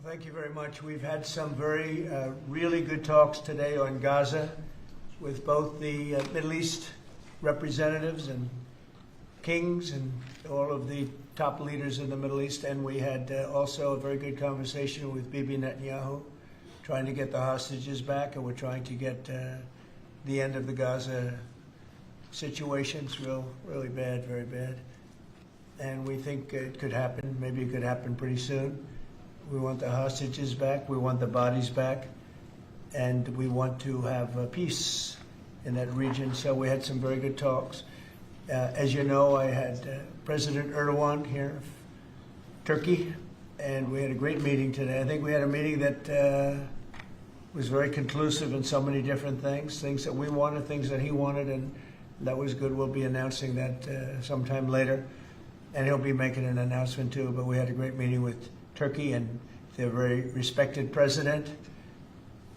Thank you very much. We've had some very really good talks today on Gaza with both the Middle East representatives and kings and all of the top leaders in the Middle East. And we had also a very good conversation with Bibi Netanyahu, trying to get the hostages back, and we're trying to get the end of the Gaza situation. It's really bad, very bad. And we think it could happen. Maybe it could happen pretty soon. We want the hostages back. We want the bodies back. And we want to have peace in that region. So we had some very good talks. As you know, I had President Erdogan here, Turkey, and we had a great meeting today. I think we had a meeting that was very conclusive in so many different things that we wanted, things that he wanted, and that was good. We'll be announcing that sometime later. And he'll be making an announcement too. But we had a great meeting with Turkey and their very respected president,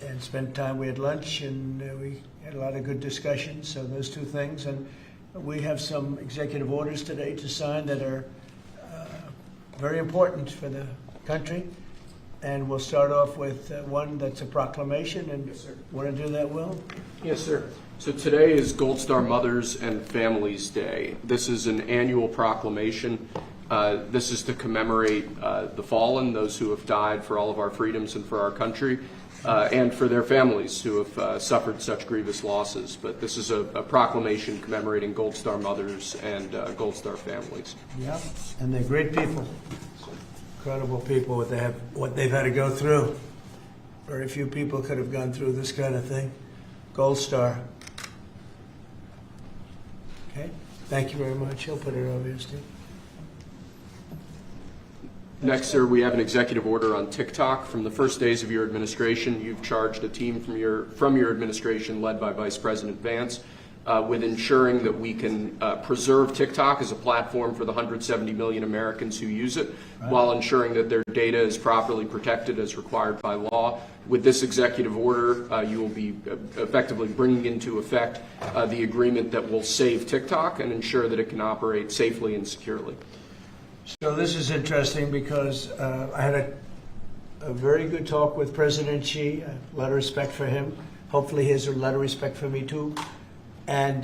and spent time. We had lunch and we had a lot of good discussions. So those two things, and we have some executive orders today to sign that are very important for the country. And we'll start off with one that's a proclamation. And yes, sir. Want to do that, Will? Yes, sir. So today is Gold Star Mothers and Families Day. This is an annual proclamation. This is to commemorate the fallen, those who have died for all of our freedoms and for our country, and for their families who have suffered such grievous losses. But this is a proclamation commemorating Gold Star Mothers and Gold Star families. Yeah, and they're great people, incredible people. What they've had to go through. Very few people could have gone through this kind of thing. Gold Star. Okay, thank you very much. He'll put it over here, Steve. Next, sir, we have an executive order on TikTok. From the first days of your administration, you've charged a team from your administration, led by Vice President Vance, with ensuring that we can preserve TikTok as a platform for the 170 million Americans who use it, right, while ensuring that their data is properly protected as required by law. With this executive order, you will be effectively bringing into effect the agreement that will save TikTok and ensure that it can operate safely and securely. So this is interesting because I had a very good talk with President Xi, a lot of respect for him. Hopefully he has a lot of respect for me too. And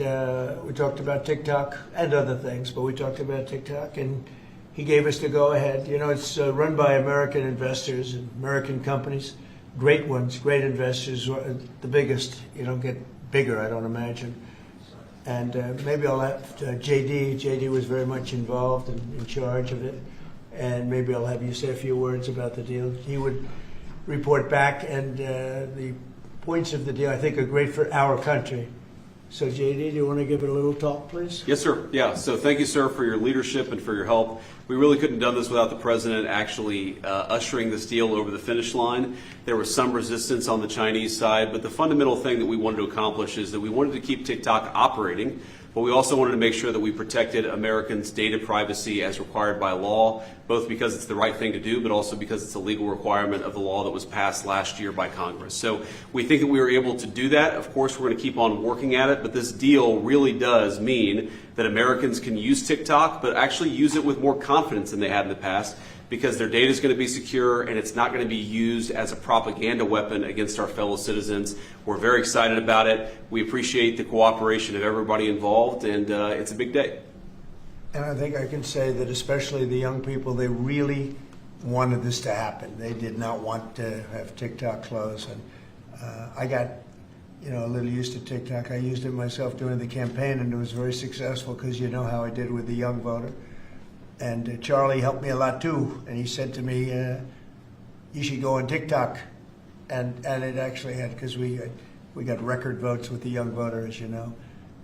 we talked about TikTok and other things, but we talked about TikTok, and he gave us the go-ahead. You know, it's run by American investors and American companies, great ones, great investors, the biggest. You don't get bigger, I don't imagine. And maybe I'll have JD. JD was very much involved and in charge of it. And maybe I'll have you say a few words about the deal. He would report back, and the points of the deal, I think, are great for our country. So, JD, do you want to give it a little talk, please? Yes, sir. Yeah. So thank you, sir, for your leadership and for your help. We really couldn't have done this without the president actually ushering this deal over the finish line. There was some resistance on the Chinese side, but the fundamental thing that we wanted to accomplish is that we wanted to keep TikTok operating, but we also wanted to make sure that we protected Americans' data privacy as required by law, both because it's the right thing to do, but also because it's a legal requirement of the law that was passed last year by Congress. So we think that we were able to do that. Of course, we're going to keep on working at it, but this deal really does mean that Americans can use TikTok, but actually use it with more confidence than they had in the past, because their data is going to be secure and it's not going to be used as a propaganda weapon against our fellow citizens. We're very excited about it. We appreciate the cooperation of everybody involved, and it's a big day. And I think I can say that especially the young people, they really wanted this to happen. They did not want to have TikTok close. And I got, a little used to TikTok. I used it myself during the campaign, and it was very successful because you know how I did with the young voter. And Charlie helped me a lot too. And he said to me, you should go on TikTok. And it actually had, because we got record votes with the young voter, as you know,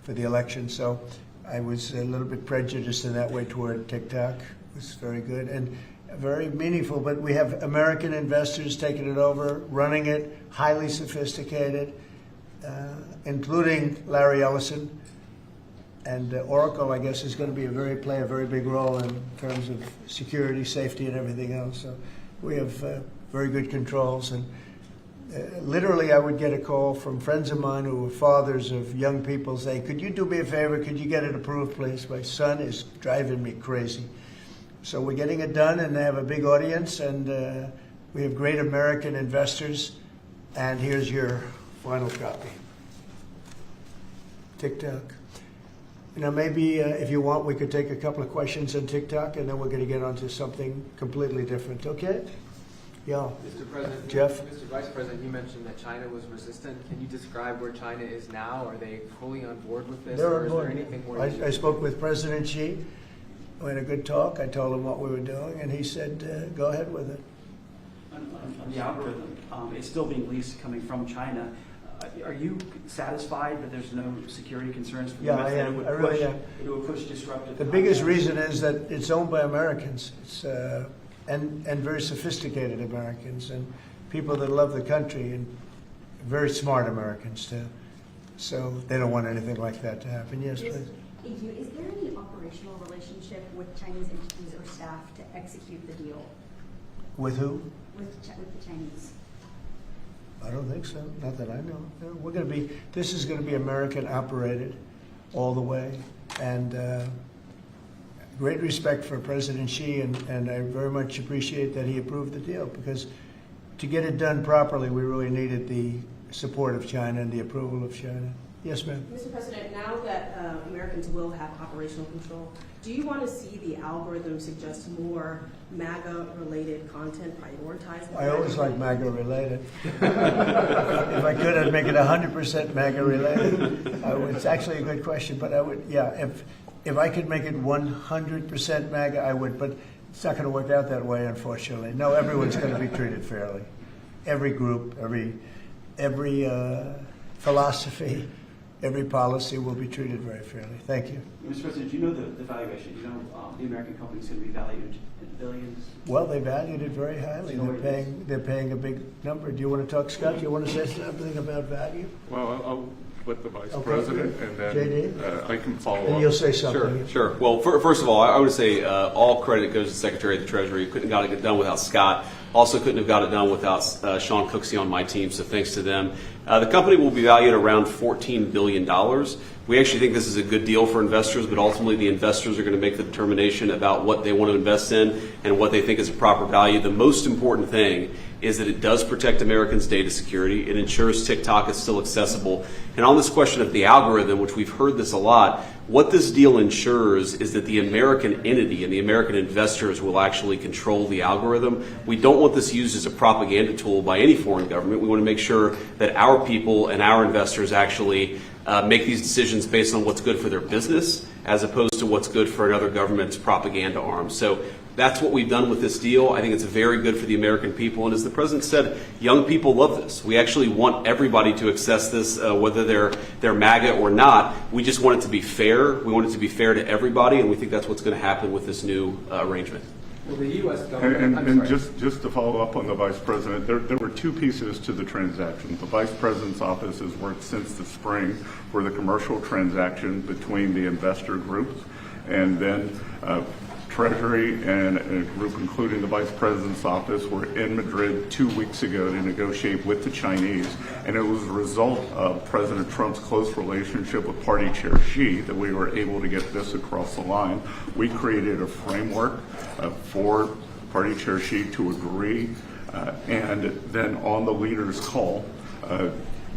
for the election. So I was a little bit prejudiced in that way toward TikTok. It was very good and very meaningful. But we have American investors taking it over, running it, highly sophisticated, including Larry Ellison. And Oracle, I guess, is going to play a very big role in terms of security, safety, and everything else. So we have very good controls. And literally, I would get a call from friends of mine who were fathers of young people saying, could you do me a favor? Could you get it approved, please? My son is driving me crazy. So we're getting it done, and they have a big audience, and We have great American investors, and here's your final copy. TikTok. You know, maybe if you want, we could take a couple of questions on TikTok, and then we're going to get onto something completely different. Okay? Yeah. Mr. President, Jeff? Mr. Vice President, you mentioned that China was resistant. Can you describe where China is now? Are they fully on board with this? They're or on is board. there anything more? I spoke with President Xi. We had a good talk. I told him what we were doing, and he said, go ahead with it. On the algorithm, it's still being leased coming from China. Are you satisfied that there's no security concerns for the Yeah, U.S. I that am. it would I really push, am. it would push disruptive The biggest content? reason is that it's owned by Americans. It's and very sophisticated Americans and people that love the country and very smart Americans too. So they don't want anything like that to happen. Yes, please. Thank you. Is there any operational relationship with Chinese entities or staff to execute the deal With who? with the Chinese? I don't think so. Not that I know. No, we're going to be. This is going to be American operated all the way, and great respect for President Xi, and I very much appreciate that he approved the deal because to get it done properly, we really needed the support of China and the approval of China. Yes, ma'am. Mr. President, now that Americans will have operational control, do you want to see the algorithm suggest more MAGA-related content prioritized? I always like MAGA related. If I could, I'd make it 100% MAGA related. It's actually a good question, but I would, yeah, if I could make it 100% MAGA, I would, but it's not going to work out that way, unfortunately. No, everyone's going to be treated fairly. Every group, every philosophy, every policy will be treated very fairly. Thank you. Mr. President, do you know the valuation? Do you know the American company is going to be valued in billions? Well, they valued it very highly. They're paying a big number. Do you want to talk, Scott? Do you want to say something about value? Well, I'll let the Vice Okay. President, and then JD? I can follow And up. you'll say something. Sure. Well, first of all, I would say all credit goes to the Secretary of the Treasury. Couldn't have got it done without Scott. Also couldn't have got it done without Sean Cooksey on my team, so thanks to them. The company will be valued around $14 billion. We actually think this is a good deal for investors, but ultimately the investors are going to make the determination about what they want to invest in and what they think is a proper value. The most important thing is that it does protect Americans' data security. It ensures TikTok is still accessible. And on this question of the algorithm, which we've heard this a lot, what this deal ensures is that the American entity and the American investors will actually control the algorithm. We don't want this used as a propaganda tool by any foreign government. We want to make sure that our people and our investors actually make these decisions based on what's good for their business as opposed to what's good for another government's propaganda arm. So that's what we've done with this deal. I think it's very good for the American people. And as the President said, young people love this. We actually want everybody to access this, whether they're MAGA or not. We just want it to be fair. We want it to be fair to everybody, and we think that's what's going to happen with this new arrangement. Well, the U.S. government. And just to follow up on the Vice President, there were two pieces to the transaction. The Vice President's office has worked since the spring for the commercial transaction between the investor groups, and then Treasury and a group including the Vice President's office were in Madrid 2 weeks ago to negotiate with the Chinese, and it was a result of President Trump's close relationship with Party Chair Xi that we were able to get this across the line. We created a framework for Party Chair Xi to agree, and then on the leaders' call,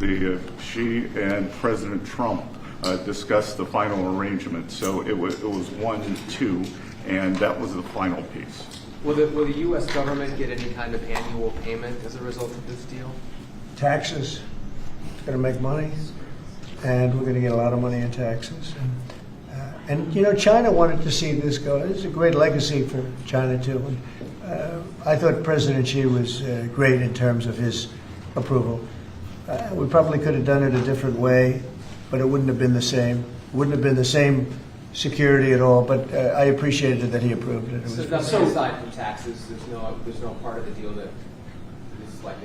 Xi and President Trump discussed the final arrangement. So it was 1-2. And that was the final piece. Will the U.S. government get any kind of annual payment as a result of this deal? Taxes. It's going to make money, and we're going to get a lot of money in taxes. And you know, China wanted to see this go. It's a great legacy for China too. And, I thought President Xi was great in terms of his approval. We probably could have done it a different way, but it wouldn't have been the same. Wouldn't have been the same security at all, but I appreciated that he approved it. So nothing aside from taxes, there's no part of the deal that is like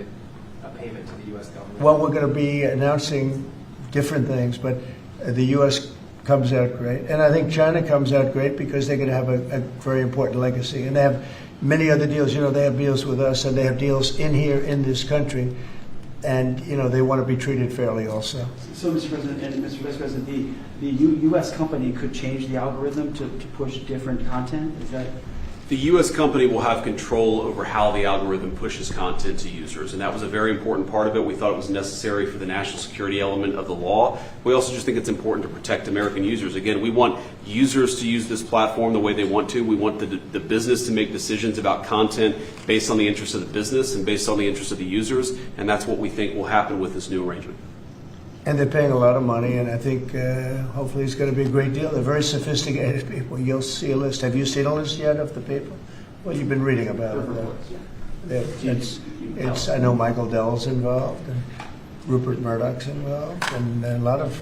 a payment to the U.S. government? Well, we're going to be announcing different things, but the U.S. comes out great. And I think China comes out great because they're going to have a very important legacy. And they have many other deals. You know, they have deals with us, and they have deals in here in this country. And, you know, they want to be treated fairly also. So, Mr. President and Mr. Vice President, the U.S. company could change the algorithm to push different content? Is that The U.S. company will have control over how the algorithm pushes content to users, and that was a very important part of it. We thought it was necessary for the national security element of the law. We also just think it's important to protect American users. Again, we want users to use this platform the way they want to. We want the business to make decisions about content based on the interests of the business and based on the interests of the users, and that's what we think will happen with this new arrangement. And they're paying a lot of money, and I think hopefully it's going to be a great deal. They're very sophisticated people. You'll see a list. Have you seen a list yet of the people? Well, you've been reading about it. I know Michael Dell's involved, and Rupert Murdoch's involved, and a lot of,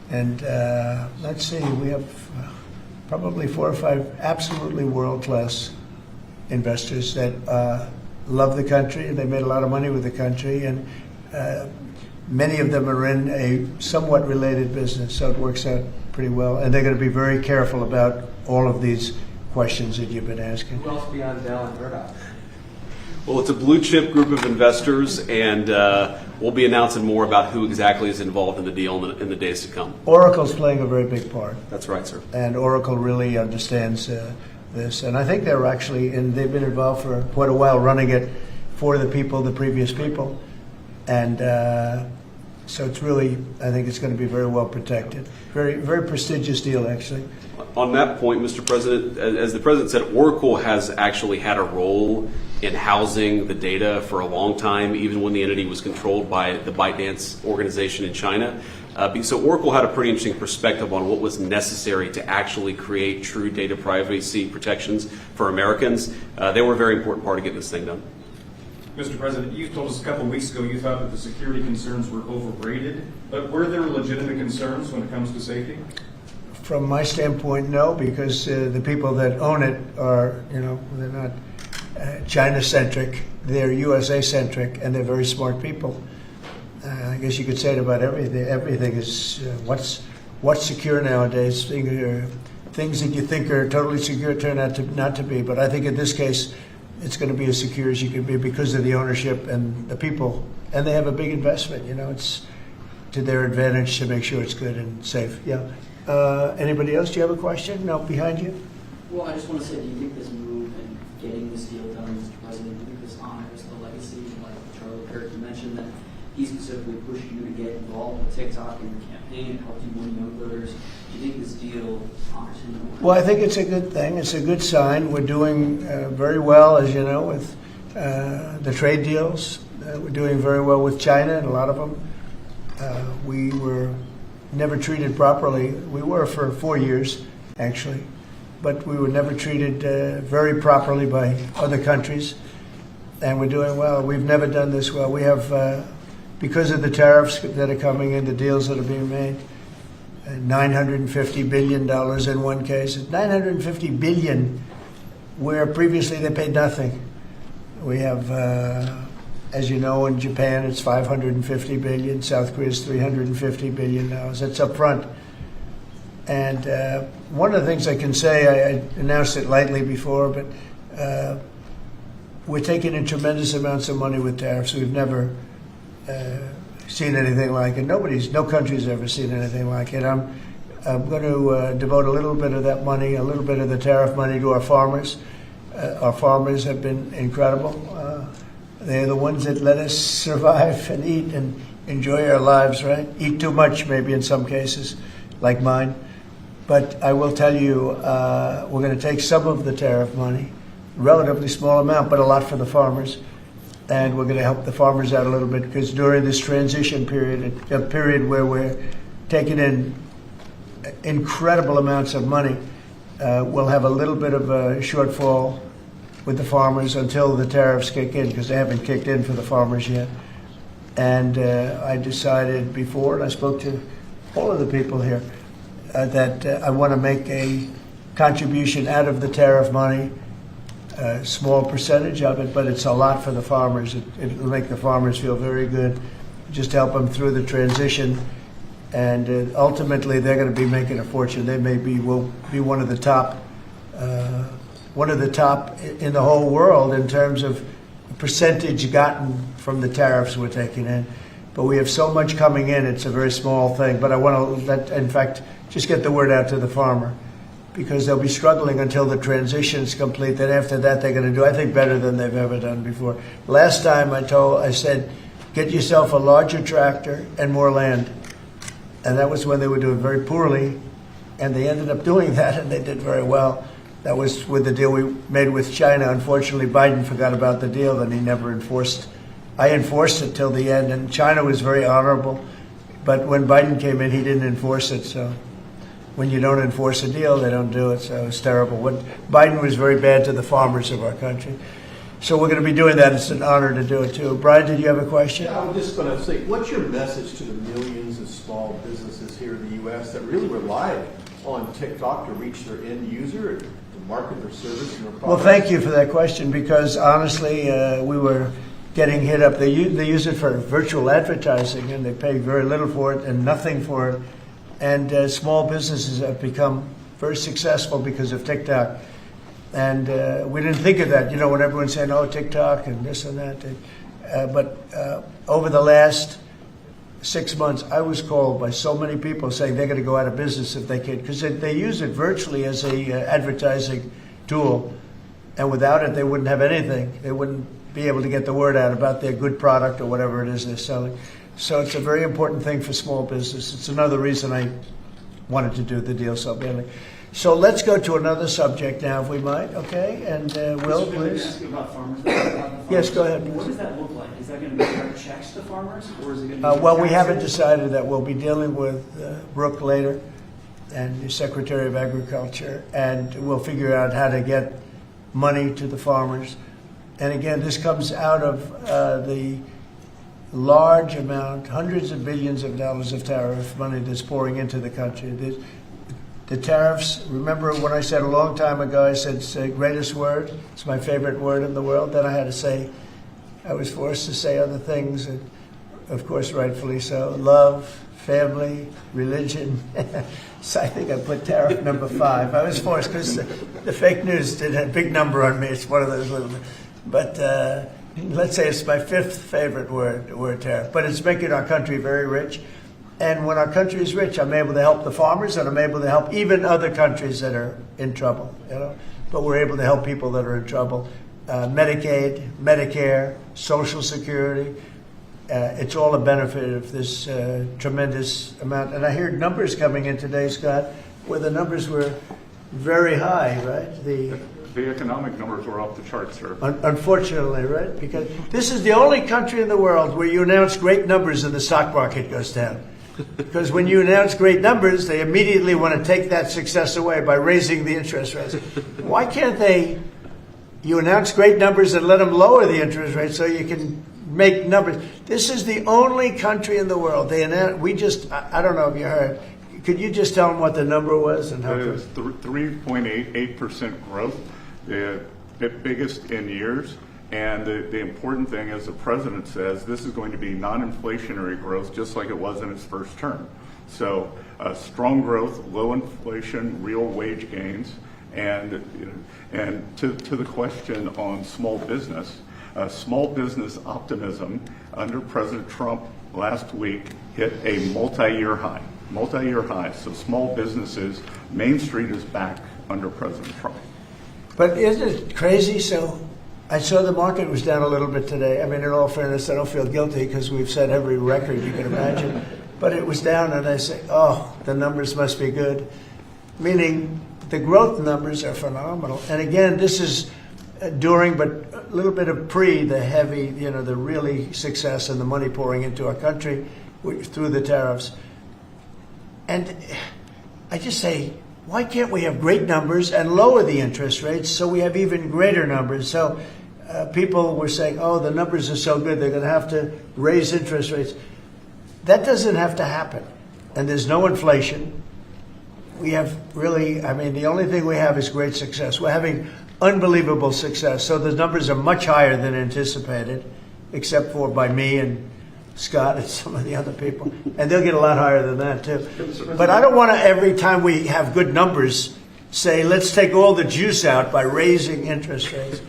and let's see, we have probably 4 or 5 absolutely world-class investors that love the country. They made a lot of money with the country, and many of them are in a somewhat related business, so it works out pretty well. And they're going to be very careful about all of these questions that you've been asking. Who else beyond Dell and Murdoch? Well, it's a blue chip group of investors, and we'll be announcing more about who exactly is involved in the deal in the days to come. Oracle's playing a very big part. That's right, sir. And Oracle really understands this. And I think they're actually, and they've been involved for quite a while running it for the people, the previous people. And so it's really, I think it's going to be very well protected. Very, very prestigious deal, actually. On that point, Mr. President, as the President said, Oracle has actually had a role in housing the data for a long time, even when the entity was controlled by the ByteDance organization in China. So Oracle had a pretty interesting perspective on what was necessary to actually create true data privacy protections for Americans. They were a very important part of getting this thing done. Mr. President, you told us a couple of weeks ago you thought that the security concerns were overrated, but were there legitimate concerns when it comes to safety? From my standpoint, no, because the people that own it are, they're not China-centric, they're USA-centric, and they're very smart people. I guess you could say it about everything. Everything is what's secure nowadays. Things that you think are totally secure turn out to not to be. But I think in this case, it's going to be as secure as you can be because of the ownership and the people. And they have a big investment. It's to their advantage to make sure it's good and safe. Yeah. Anybody else? Do you have a question? No, behind you. Well, I just want to say, do you think this move and getting this deal done, Mr. President, do you think this honors the legacy, like Charlie Kirk mentioned, that he specifically pushed you to get involved with TikTok in your campaign and helped you win young voters? Do you think this deal honors him? Well, I think it's a good thing. It's a good sign. We're doing very well, as you know, with the trade deals. We're doing very well with China, and a lot of them. We were never treated properly. We were for 4 years, actually, but we were never treated very properly by other countries, and we're doing well. We've never done this well. We have, because of the tariffs that are coming in, the deals that are being made, $950 billion in one case. $950 billion, where previously they paid nothing. We have, as you know, in Japan it's $550 billion. South Korea is $350 billion. That's up front. And one of the things I can say, I announced it lightly before, but we're taking in tremendous amounts of money with tariffs. We've never seen anything like it. No country's ever seen anything like it. I'm going to devote a little bit of that money, a little bit of the tariff money to our farmers. Our farmers have been incredible. They're the ones that let us survive and eat and enjoy our lives, right? Eat too much, maybe in some cases, like mine. But I will tell you, we're going to take some of the tariff money, relatively small amount, but a lot for the farmers. And we're going to help the farmers out a little bit because during this transition period, a period where we're taking in incredible amounts of money, we'll have a little bit of a shortfall with the farmers until the tariffs kick in, because they haven't kicked in for the farmers yet. And I decided before, and I spoke to all of the people here, that I want to make a contribution out of the tariff money, a small percentage of it, but it's a lot for the farmers. It'll make the farmers feel very good, just help them through the transition. And ultimately, they're going to be making a fortune. They will be one of the top in the whole world in terms of percentage gotten from the tariffs we're taking in. But we have so much coming in; it's a very small thing. But I want to in fact, just get the word out to the farmer, because they'll be struggling until the transition is complete. Then after that, they're going to do, I think, better than they've ever done before. Last time I said, get yourself a larger tractor and more land. And that was when they were doing very poorly, and they ended up doing that, and they did very well. That was with the deal we made with China. Unfortunately, Biden forgot about the deal, and he never enforced. I enforced it till the end, and China was very honorable. But when Biden came in, he didn't enforce it. So when you don't enforce a deal, they don't do it. So it's terrible. Biden was very bad to the farmers of our country. So we're going to be doing that. It's an honor to do it, too. Brian, did you have a question? Yeah, I was just going to say, what's your message to the millions of small businesses here in the U.S. that really rely on TikTok to reach their end user and to market their service and their product? Well, thank you for that question, because honestly, we were getting hit up. They use it for virtual advertising, and they pay very little for it and nothing for it. And small businesses have become very successful because of TikTok. And we didn't think of that, when everyone's saying, oh, TikTok and this and that. But over the last 6 months, I was called by so many people saying they're going to go out of business if they can, because they use it virtually as a advertising tool. And without it, they wouldn't have anything. They wouldn't be able to get the word out about their good product or whatever it is they're selling. So it's a very important thing for small business. It's another reason I wanted to do the deal so badly. So let's go to another subject now, if we might, okay? And Will, please. Ask you about farmers. Yes, go ahead. What does that look like? Is that going to be direct checks to farmers, or is it going to be well, we haven't decided that. We'll be dealing with Brooke later, and the Secretary of Agriculture, and we'll figure out how to get money to the farmers. And again, this comes out of the large amount, hundreds of billions of dollars of tariff money that's pouring into the country. The tariffs, remember when I said a long time ago, I said it's the greatest word, it's my favorite word in the world. Then I had to say, I was forced to say other things, and of course, rightfully so. Love, family, religion. So I think I put tariff number 5. I was forced because the fake news did a big number on me. It's one of those little, but let's say it's my 5th favorite word tariff. But it's making our country very rich. And when our country is rich, I'm able to help the farmers, and I'm able to help even other countries that are in trouble. But we're able to help people that are in trouble. Medicaid, Medicare, Social Security. It's all a benefit of this tremendous amount. And I heard numbers coming in today, Scott, where the numbers were very high, right? The economic numbers were off the charts, sir. Unfortunately, right? Because this is the only country in the world where you announce great numbers and the stock market goes down. Because when you announce great numbers, they immediately want to take that success away by raising the interest rates. Why can't you announce great numbers and let them lower the interest rate so you can make numbers? This is the only country in the world. I don't know if you heard. Could you just tell them what the number was? And how it was 3.88% growth, the biggest in years. And the important thing, as the president says, this is going to be non-inflationary growth, just like it was in his first term. So strong growth, low inflation, real wage gains. And to the question on small business optimism under President Trump last week hit a multi-year high. So small businesses, Main Street is back under President Trump. But isn't it crazy? So I saw the market was down a little bit today. I mean, in all fairness, I don't feel guilty because we've set every record you can imagine. But it was down, and I say, oh, the numbers must be good. Meaning the growth numbers are phenomenal. And again, this is during, but a little bit of the heavy, the really success and the money pouring into our country through the tariffs. And I just say, why can't we have great numbers and lower the interest rates so we have even greater numbers? So people were saying, oh, the numbers are so good, they're going to have to raise interest rates. That doesn't have to happen. And there's no inflation. We have really, the only thing we have is great success. We're having unbelievable success. So the numbers are much higher than anticipated, except for by me and Scott and some of the other people. And they'll get a lot higher than that, too. But I don't want to, every time we have good numbers, say, let's take all the juice out by raising interest rates.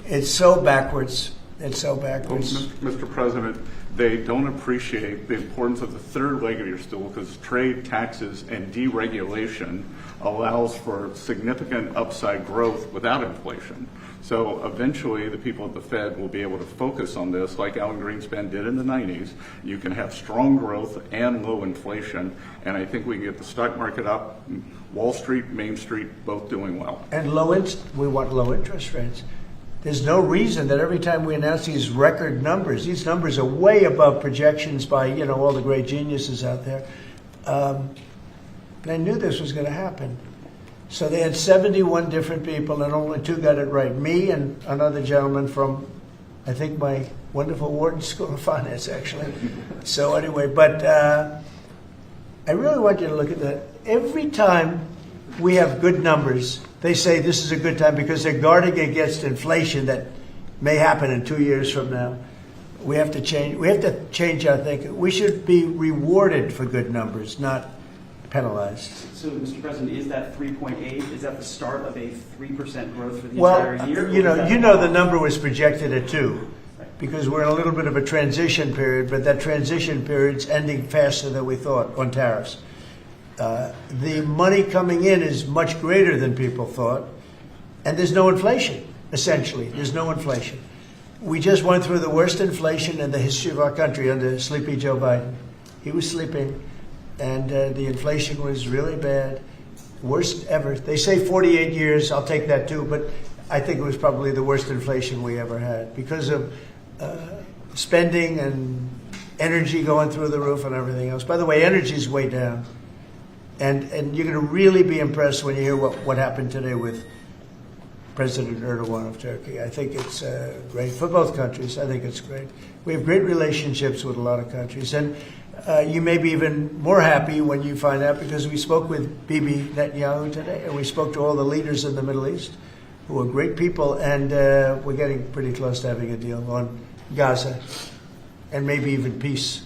It's so backwards. It's so backwards. Well, Mr. President, they don't appreciate the importance of the third leg of your stool, because trade, taxes, and deregulation allows for significant upside growth without inflation. So eventually the people at the Fed will be able to focus on this like Alan Greenspan did in the 90s. You can have strong growth and low inflation, and I think we can get the stock market up, Wall Street, Main Street, both doing well. And we want low interest rates. There's no reason that every time we announce these record numbers, these numbers are way above projections by, you know, all the great geniuses out there. They knew this was going to happen. So they had 71 different people, and only 2 got it right. Me and another gentleman from, I think, my wonderful Wharton School of Finance, actually. So anyway, but I really want you to look at that. Every time we have good numbers, they say this is a good time because they're guarding against inflation that may happen in 2 years from now. We have to change. We have to change our thinking. We should be rewarded for good numbers, not penalized. So, Mr. President, is that 3.8? Is that the start of a 3% growth for the Well, entire year? you know, the number was projected at 2, because we're in a little bit of a transition period, but that transition period's ending faster than we thought on tariffs. The money coming in is much greater than people thought, and there's no inflation, essentially. There's no inflation. We just went through the worst inflation in the history of our country under Sleepy Joe Biden. He was sleeping, and the inflation was really bad, worst ever. They say 48 years, I'll take that too, but I think it was probably the worst inflation we ever had because of spending and energy going through the roof and everything else. By the way, energy's way down. And you're going to really be impressed when you hear what happened today with President Erdogan of Turkey. I think it's great for both countries. I think it's great. We have great relationships with a lot of countries. And you may be even more happy when you find out, because we spoke with Bibi Netanyahu today, and we spoke to all the leaders in the Middle East, who are great people, and we're getting pretty close to having a deal on Gaza, and maybe even peace,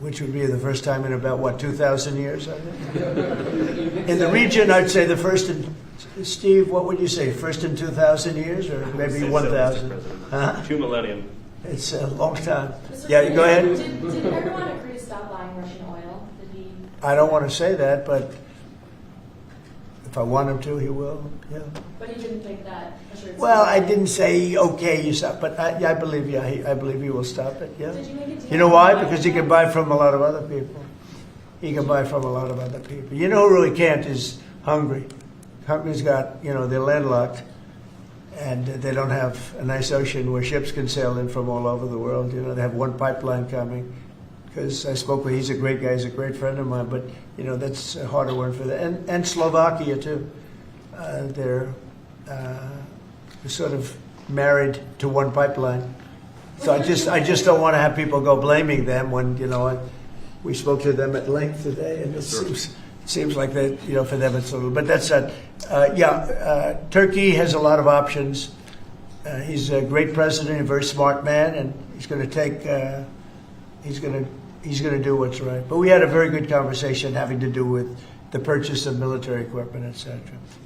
which would be the first time in about, 2,000 years, I think? In the region, I'd say the first in, Steve, what would you say, first in 2,000 years, or maybe 1,000? Huh? 2 millennium. It's a long time. Yeah, go ahead. Did Erdogan agree to stop buying Russian oil? Did he? I don't want to say that, but if I want him to, he will. Yeah. But he didn't think that. Well, I didn't say okay, you stop, but I believe, I believe he will stop it. Yeah. Did you make it? You know why? Because he can buy from a lot of other people. He can buy from a lot of other people. You know who really can't is Hungary. Hungary's got, they're landlocked, and they don't have a nice ocean where ships can sail in from all over the world. They have one pipeline coming. Because I spoke with, he's a great guy, he's a great friend of mine, but that's a harder one for them. And Slovakia too. They're sort of married to one pipeline. So I just don't want to have people go blaming them when we spoke to them at length today, and it seems like that for them it's a little. But that's Turkey has a lot of options. He's a great president, a very smart man, and he's going to take. He's going to do what's right. But we had a very good conversation having to do with the purchase of military equipment, etc.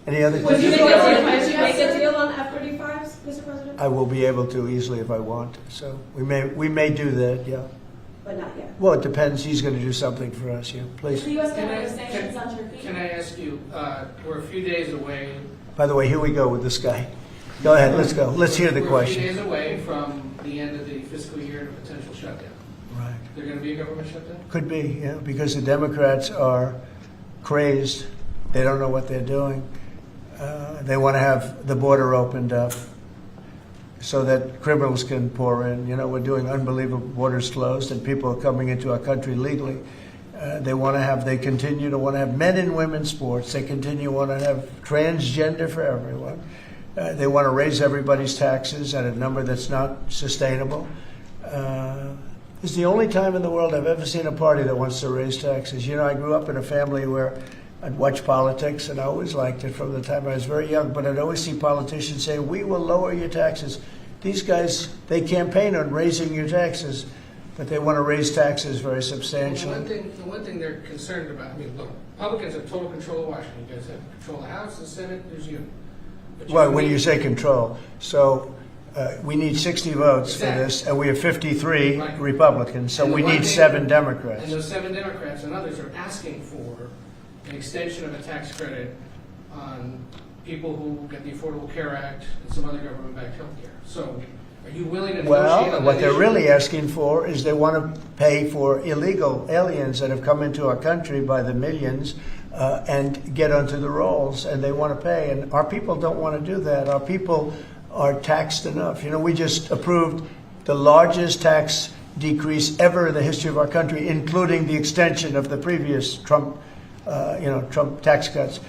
Any other questions? Would you make a deal on F-35s, Mr. President? I will be able to easily if I want to. So we may do that, yeah. But not yet. Well, it depends. He's going to do something for us, yeah. Please. The U.S. can have sanctions on Turkey. Can I ask you, we're a few days away. By the way, here we go with this guy. Go ahead, let's go. Let's hear the question. We're a few days away from the end of the fiscal year and a potential shutdown. Right. There going to be a government shutdown? Could be, yeah, because the Democrats are crazed. They don't know what they're doing. They want to have the border opened up so that criminals can pour in. We're doing unbelievable borders closed, and people are coming into our country legally. They continue to want to have men and women sports. They continue to want to have transgender for everyone. They want to raise everybody's taxes at a number that's not sustainable. It's the only time in the world I've ever seen a party that wants to raise taxes. I grew up in a family where I'd watch politics, and I always liked it from the time I was very young, but I'd always see politicians say, we will lower your taxes. These guys, they campaign on raising your taxes, but they want to raise taxes very substantially. The one thing they're concerned about, look, Republicans have total control of Washington. You guys have control of the House, the Senate, there's you. Well, when you say control, so We need 60 votes for Exactly. this, and we have 53 Right. Republicans, so And the we one need thing- 7 Democrats. And those 7 Democrats and others are asking for an extension of a tax credit on people who get the Affordable Care Act and some other government-backed health care. So are you willing to negotiate Well, on what that they're issue? really asking for is they want to pay for illegal aliens that have come into our country by the millions and get onto the rolls, and they want to pay. And our people don't want to do that. Our people are taxed enough. You know, we just approved the largest tax decrease ever in the history of our country, including the extension of the previous Trump tax cuts.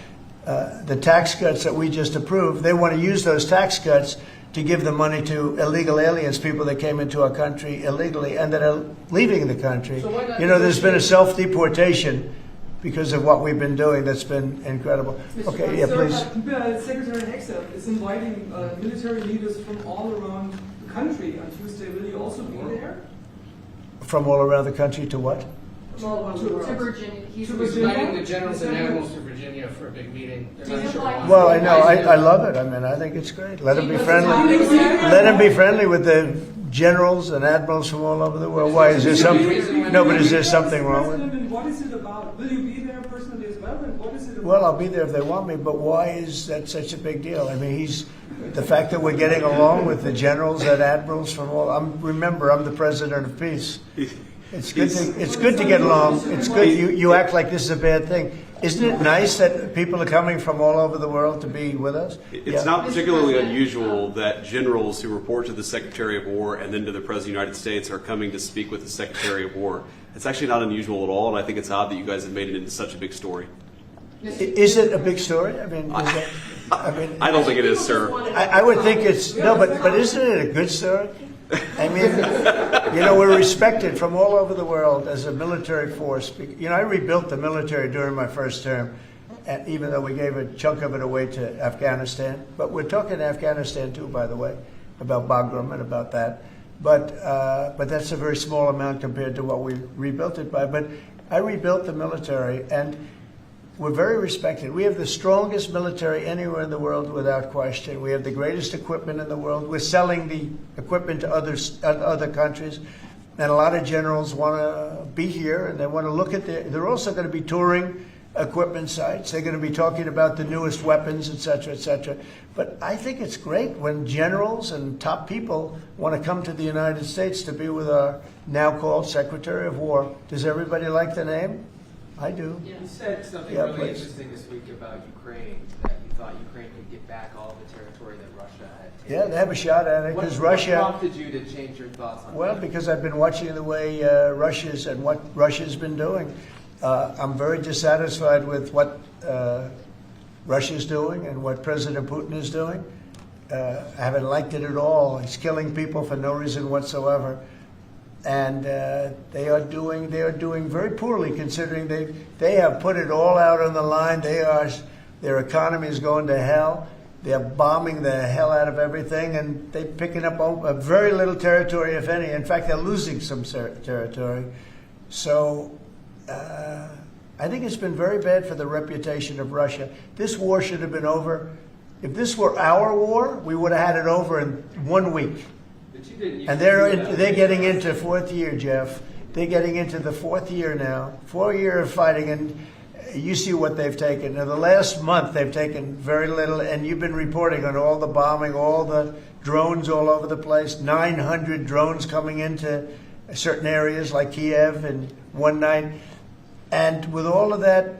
The tax cuts that we just approved, they want to use those tax cuts to give the money to illegal aliens, people that came into our country illegally and that are leaving the country. So why not You know, there's been a negotiate? self-deportation because of what we've been doing that's been incredible. Okay, yeah, please. Secretary Hexer is inviting military leaders from all around the country on Tuesday. Will you also be there? From all around the country to what? To Virginia. He's inviting the generals and admirals to Virginia for a big meeting. They're not sure why. Well, I know. I love it. I mean, I think it's great. Let them be friendly. Let them be friendly with the generals and admirals from all over the world. Why is there something? No, but is there something wrong with it? What is it about? Will you be there personally as well? And what is it about? Well, I'll be there if they want me, but why is that such a big deal? I mean, the fact that we're getting along with the generals and admirals from all. Remember, I'm the president of peace. It's good to get along. It's good. You act like this is a bad thing. Isn't it nice that people are coming from all over the world to be with us? It's not particularly unusual that generals who report to the Secretary of War and then to the President of the United States are coming to speak with the Secretary of War. It's actually not unusual at all, and I think it's odd that you guys have made it into such a big story. Is it a big story? I mean, I don't think it is, sir. I would think it's but isn't it a good story? I mean, you know, we're respected from all over the world as a military force. You know, I rebuilt the military during my first term, and even though we gave a chunk of it away to Afghanistan. But we're talking Afghanistan too, by the way, about Bagram and about that. But that's a very small amount compared to what we rebuilt it by. But I rebuilt the military, and we're very respected. We have the strongest military anywhere in the world without question. We have the greatest equipment in the world. We're selling the equipment to other countries. And a lot of generals want to be here, and they want to look at they're also going to be touring equipment sites. They're going to be talking about the newest weapons, et cetera, et cetera. But I think it's great when generals and top people want to come to the United States to be with our now called Secretary of War. Does everybody like the name? I do. You said something Yeah, really please. interesting this week about Ukraine, that you thought Ukraine could get back all the territory that Russia had taken. Yeah, they have a shot at it because Russia. What prompted you to change your thoughts on Well, that? because I've been watching the way what Russia's been doing. I'm very dissatisfied with what Russia's doing and what President Putin is doing. I haven't liked it at all. He's killing people for no reason whatsoever. And they are doing very poorly, considering they have put it all out on the line. Their economy is going to hell. They're bombing the hell out of everything, and they're picking up a very little territory, if any. In fact, they're losing some territory. So I think it's been very bad for the reputation of Russia. This war should have been over. If this were our war, we would have had it over in 1 week. And they're getting into 4th year, Jeff. They're getting into the 4th year now. 4 year of fighting, and you see what they've taken. Now, the last month, they've taken very little, and you've been reporting on all the bombing, all the drones all over the place, 900 drones coming into certain areas like Kiev in one night. And with all of that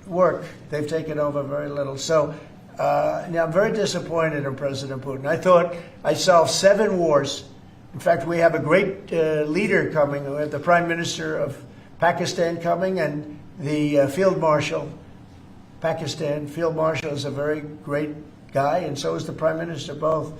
work, they've taken over very little. So now I'm very disappointed in President Putin. I thought I solved 7 wars. In fact, we have a great leader coming. We have the Prime Minister of Pakistan coming and the Field Marshal. Pakistan Field Marshal is a very great guy, and so is the Prime Minister, both.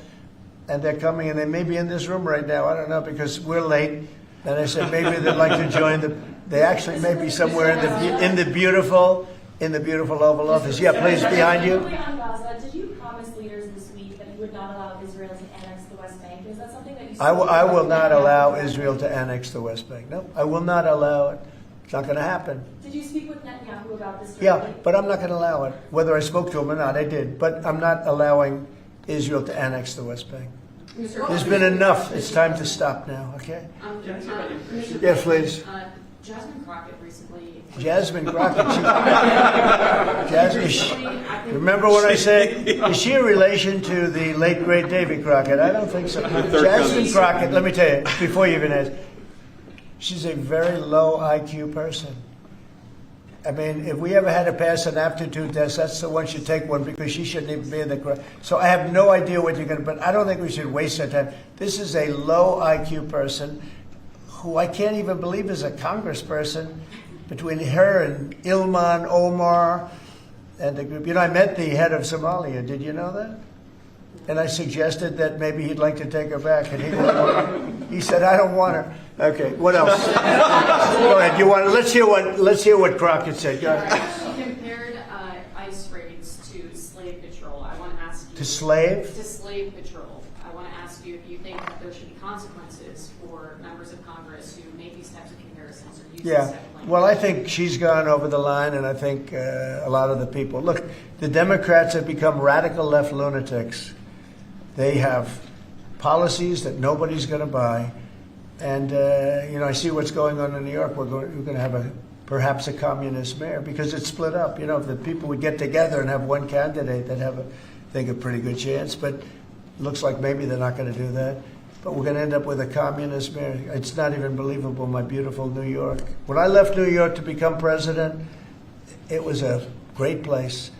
And they're coming, and they may be in this room right now. I don't know, because we're late. And I said maybe they'd like to join they actually may be somewhere in the beautiful Oval Office. Yeah, please, behind you. On Gaza, did you promise leaders this week that you would not allow Israel to annex the West Bank? Is that something that you I will not allow Israel to annex the West Bank. No, I will not allow it. It's not going to happen. Did you speak with Netanyahu about this? Yeah, but I'm not going to allow it. Whether I spoke to him or not, I did. But I'm not allowing Israel to annex the West Bank. There's been enough. It's time to stop now, okay? Yes, please. Jasmine Crockett recently. Jasmine Crockett. Remember what I said? Is she a relation to the late, great Davy Crockett? I don't think so. Jasmine Crockett, let me tell you, before you even ask, she's a very low IQ person. I mean, if we ever had to pass an aptitude test, that's the one should take one because she shouldn't even be in the crowd. So I have no idea what you're going to, but I don't think we should waste our time. This is a low IQ person who I can't even believe is a congressperson. Between her and Ilman Omar and the group. You know, I met the head of Somalia. Did you know that? And I suggested that maybe he'd like to take her back, and he said, "I don't want her." Okay, what else? Go ahead. You want? Let's hear what Crockett said. Go ahead. She compared ICE raids to slave patrol. I want to ask you. To slave? To slave patrol. I want to ask you if you think that there should be consequences for members of Congress who make these types of comparisons or use this type of language. Well, I think she's gone over the line, and I think a lot of the people. Look, the Democrats have become radical left lunatics. They have policies that nobody's going to buy. And, I see what's going on in New York. We're going to have perhaps a communist mayor because it's split up. You know, if the people would get together and have one candidate, they'd have, I think, a pretty good chance. But it looks like maybe they're not going to do that. But we're going to end up with a communist mayor. It's not even believable, my beautiful New York. When I left New York to become president, it was a great place.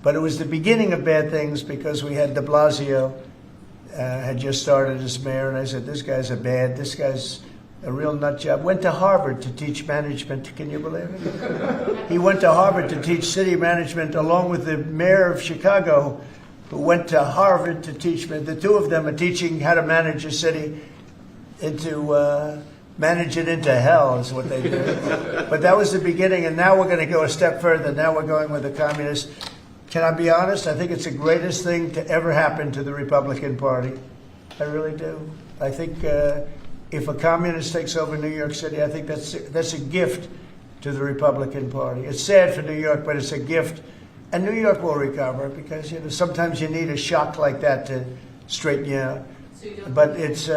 But it was the beginning of bad things because we had de Blasio had just started as mayor, and I said, this guy's a real nut job. Went to Harvard to teach management. Can you believe it? He went to Harvard to teach city management along with the mayor of Chicago, who went to Harvard to teach. The two of them are teaching how to manage a city manage it into hell is what they do. But that was the beginning, and now we're going to go a step further. Now we're going with the communists. Can I be honest? I think it's the greatest thing to ever happen to the Republican Party. I really do. I think if a communist takes over New York City, I think that's a gift to the Republican Party. It's sad for New York, but it's a gift. And New York will recover because sometimes you need a shock like that to straighten you out. But it's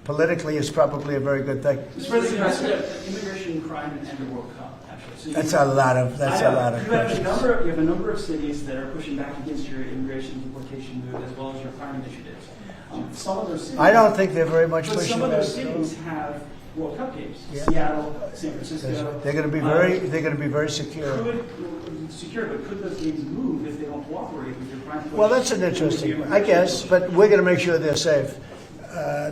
politically, it's probably a very good thing. Mr. President, immigration, crime, and the World Cup. Actually, That's a lot of you have questions. a number of cities that are pushing back against your immigration deportation move as well as your crime initiatives. Some of those cities, I don't think they're very much pushing some of those back. cities have World Cup games. Yeah. Seattle, San Francisco. They're going to be very secure. But could those games move if they don't cooperate with your crime push? Well, that's an interesting one, I guess, but we're going to make sure they're safe.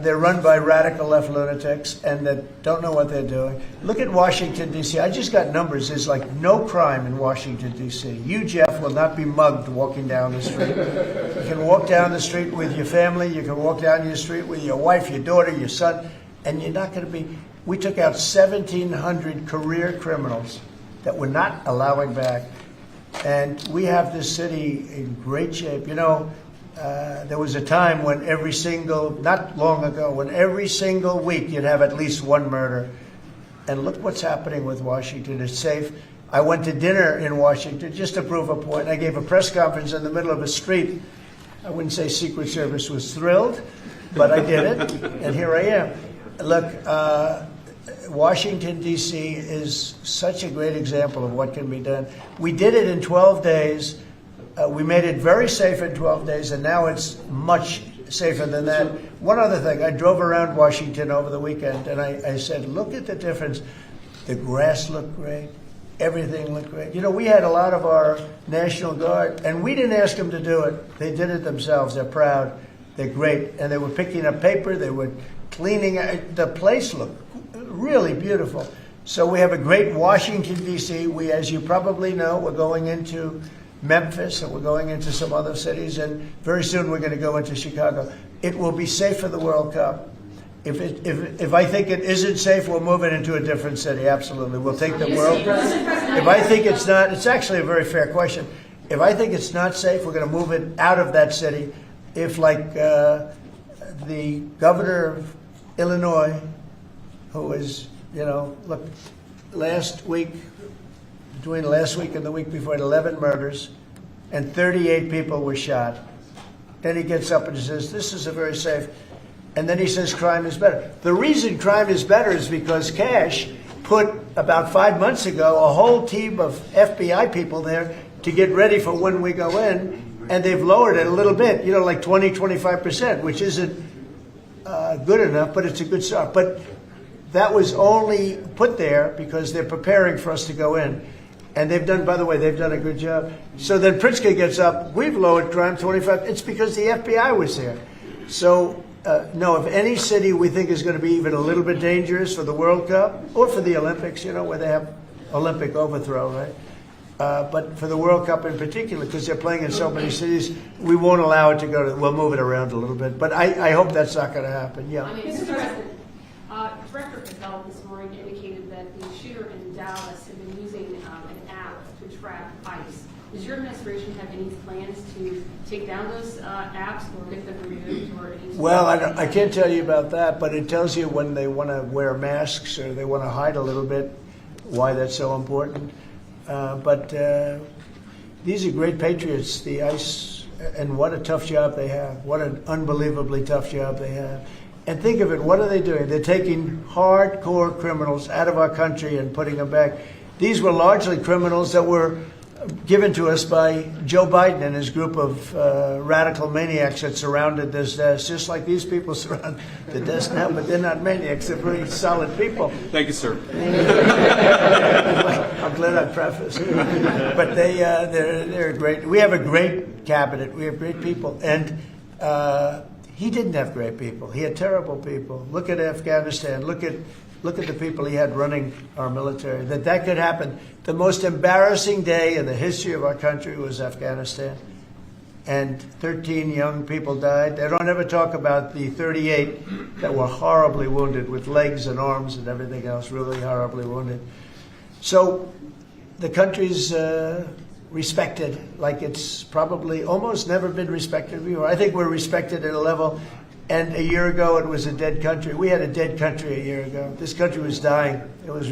They're run by radical left lunatics and that don't know what they're doing. Look at Washington, D.C. I just got numbers. There's like no crime in Washington, D.C. You, Jeff, will not be mugged walking down the street. You can walk down the street with your family. You can walk down your street with your wife, your daughter, your son, and you're not going to be... We took out 1,700 career criminals that we're not allowing back. And we have this city in great shape. There was a time when not long ago, when every single week you'd have at least one murder. And look what's happening with Washington. It's safe. I went to dinner in Washington just to prove a point. I gave a press conference in the middle of a street. I wouldn't say Secret Service was thrilled, but I did it, and here I am. Look, Washington, D.C. is such a great example of what can be done. We did it in 12 days. We made it very safe in 12 days, and now it's much safer than that. One other thing, I drove around Washington over the weekend, and I said, look at the difference. The grass looked great. Everything looked great. We had a lot of our National Guard, and we didn't ask them to do it. They did it themselves. They're proud. They're great. And they were picking up paper. They were cleaning. The place looked really beautiful. So we have a great Washington, D.C. We, as you probably know, we're going into Memphis, and we're going into some other cities, and very soon we're going to go into Chicago. It will be safe for the World Cup. If I think it isn't safe, we'll move it into a different city. Absolutely, we'll take the World Cup. If I think it's not, it's actually a very fair question. If I think it's not safe, we're going to move it out of that city. If, like the governor of Illinois, who is, look, between last week and the week before, 11 murders, and 38 people were shot. Then he gets up and he says, this is a very safe. And then he says crime is better. The reason crime is better is because Cash put, about 5 months ago, a whole team of FBI people there to get ready for when we go in, and they've lowered it a little bit, like 20, 25%, which isn't good enough, but it's a good start. But that was only put there because they're preparing for us to go in. And they've done, by the way, they've done a good job. So then Pritzker gets up, we've lowered crime 25. It's because the FBI was there. So, no, if any city we think is going to be even a little bit dangerous for the World Cup or for the Olympics, where they have Olympic overthrow, right? But for the World Cup in particular, because they're playing in so many cities, we won't allow it to go to, we'll move it around a little bit. But I hope that's not going to happen, yeah. Mr. President, Director Fiscal this morning indicated that the shooter in Dallas had been using an app to track ICE. Does your administration have any plans to take down those apps or get them removed? Well, I can't tell you about that, but it tells you when they want to wear masks or they want to hide a little bit, why that's so important. But these are great patriots, the ICE, and what a tough job they have. What an unbelievably tough job they have. And think of it, what are they doing? They're taking hardcore criminals out of our country and putting them back. These were largely criminals that were given to us by Joe Biden and his group of radical maniacs that surrounded this desk, just like these people surround the desk now, but they're not maniacs, they're very solid people. Thank you, sir. I'm glad I prefaced. But they're great. We have a great cabinet. We have great people. And he didn't have great people. He had terrible people. Look at Afghanistan. Look at the people he had running our military. That could happen. The most embarrassing day in the history of our country was Afghanistan. And 13 young people died. They don't ever talk about the 38 that were horribly wounded with legs and arms and everything else, really horribly wounded. So the country's respected like it's probably almost never been respected before. I think we're respected at a level, and a year ago it was a dead country. We had a dead country a year ago. This country was dying. It was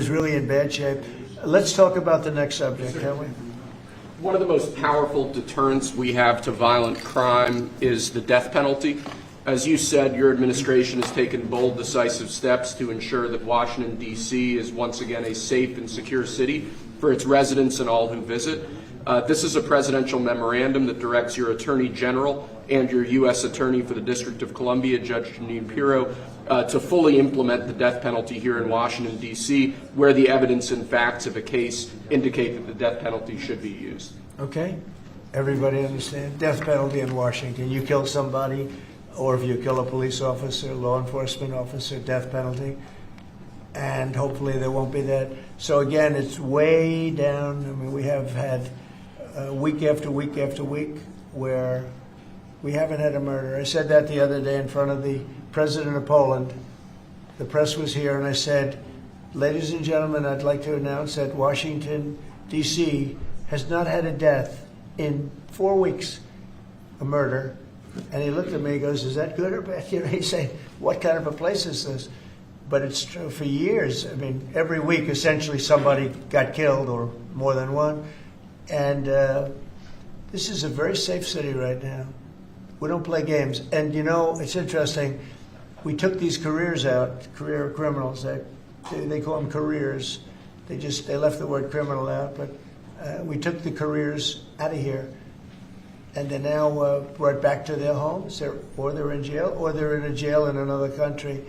really in bad shape. Let's talk about the next subject, can we? One of the most powerful deterrents we have to violent crime is the death penalty. As you said, your administration has taken bold, decisive steps to ensure that Washington, D.C. is once again a safe and secure city for its residents and all who visit. This is a presidential memorandum that directs your Attorney General and your U.S. Attorney for the District of Columbia, Judge Janine Pirro, to fully implement the death penalty here in Washington, D.C., where the evidence and facts of a case indicate that the death penalty should be used. Okay. Everybody understand? Death penalty in Washington. You kill somebody, or if you kill a police officer, law enforcement officer, death penalty. And hopefully there won't be that. So again, it's way down. I mean, we have had week after week after week where we haven't had a murder. I said that the other day in front of the president of Poland. The press was here, and I said, ladies and gentlemen, I'd like to announce that Washington, D.C. has not had a death in 4 weeks, a murder. And he looked at me and goes, is that good or bad? He said, what kind of a place is this? But it's true for years. I mean, every week, essentially, somebody got killed or more than one. And this is a very safe city right now. We don't play games. And, it's interesting. We took these careers out, career criminals. They call them careers. They left the word criminal out. But we took the careers out of here. And they're now brought back to their homes, or they're in jail, or they're in a jail in another country,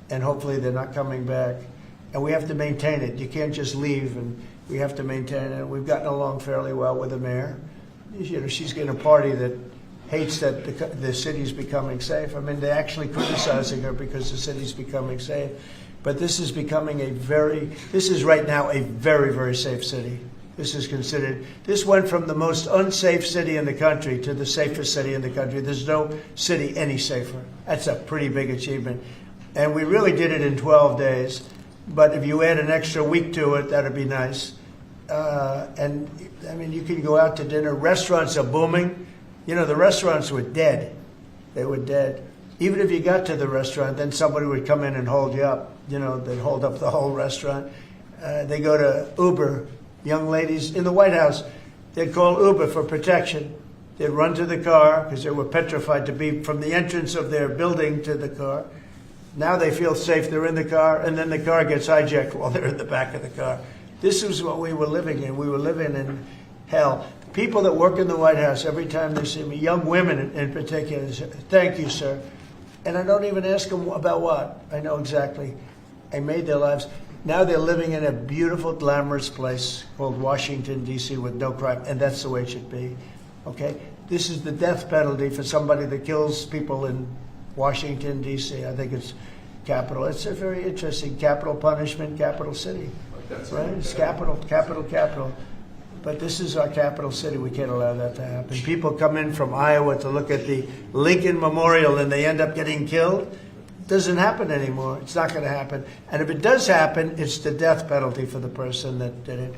and hopefully they're not coming back. And we have to maintain it. You can't just leave, and we have to maintain it. We've gotten along fairly well with the mayor. She's getting a party that hates that the city's becoming safe. I mean, they're actually criticizing her because the city's becoming safe. But this is right now a very, very safe city. This went from the most unsafe city in the country to the safest city in the country. There's no city any safer. That's a pretty big achievement. And we really did it in 12 days. But if you add an extra week to it, that'd be nice. And, I mean, you can go out to dinner. Restaurants are booming. The restaurants were dead. They were dead. Even if you got to the restaurant, then somebody would come in and hold you up. They'd hold up the whole restaurant. They go to Uber. Young ladies in the White House, they'd call Uber for protection. They'd run to the car because they were petrified to be from the entrance of their building to the car. Now they feel safe, they're in the car, and then the car gets hijacked while they're in the back of the car. This is what we were living in. We were living in hell. People that work in the White House, every time they see me, young women in particular, say, thank you, sir. And I don't even ask them about what. I know exactly. I made their lives. Now they're living in a beautiful, glamorous place called Washington, D.C. with no crime, and that's the way it should be. Okay? This is the death penalty for somebody that kills people in Washington, D.C. I think it's capital. It's a very interesting capital punishment, capital city. Right? It's capital, capital, capital. But this is our capital city. We can't allow that to happen. People come in from Iowa to look at the Lincoln Memorial and they end up getting killed. It doesn't happen anymore. It's not going to happen. And if it does happen, it's the death penalty for the person that did it.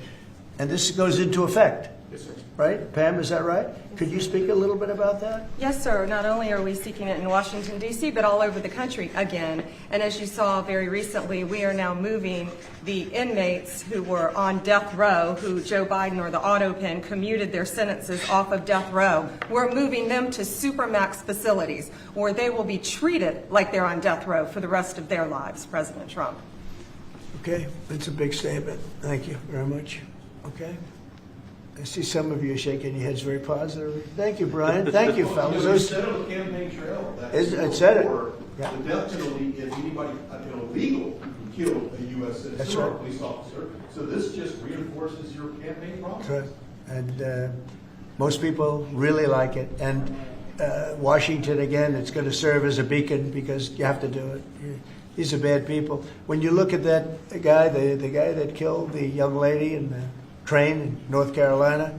And this goes into effect. Yes, sir. Right? Pam, is that right? Could you speak a little bit about that? Yes, sir. Not only are we seeking it in Washington, D.C., but all over the country again. And as you saw very recently, we are now moving the inmates who were on death row, who Joe Biden or the auto pen commuted their sentences off of death row. We're moving them to supermax facilities where they will be treated like they're on death row for the rest of their lives, President Trump. Okay. That's a big statement. Thank you very much. Okay. I see some of you shaking your heads very positively. Thank you, Brian. Thank you, fellas. You said on the campaign trail that It said it. Yeah. the death penalty if anybody illegal killed a U.S. citizen That's or a right. police officer. So this just reinforces your campaign promise. Correct. And most people really like it. And Washington, again, it's going to serve as a beacon because you have to do it. These are bad people. When you look at that guy, the guy that killed the young lady in the train in North Carolina,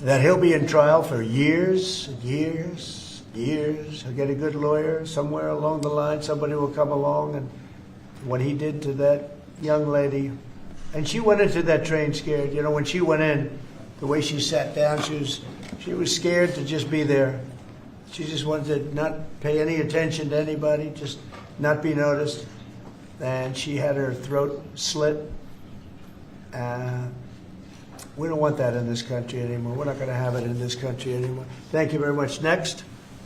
that he'll be in trial for years and years, years. He'll get a good lawyer somewhere along the line. Somebody will come along, and what he did to that young lady, and she went into that train scared. You know, when she went in, the way she sat down, she was scared to just be there. She just wanted to not pay any attention to anybody, just not be noticed. And she had her throat slit. We don't want that in this country anymore. We're not going to have it in this country anymore. Thank you very much. Next.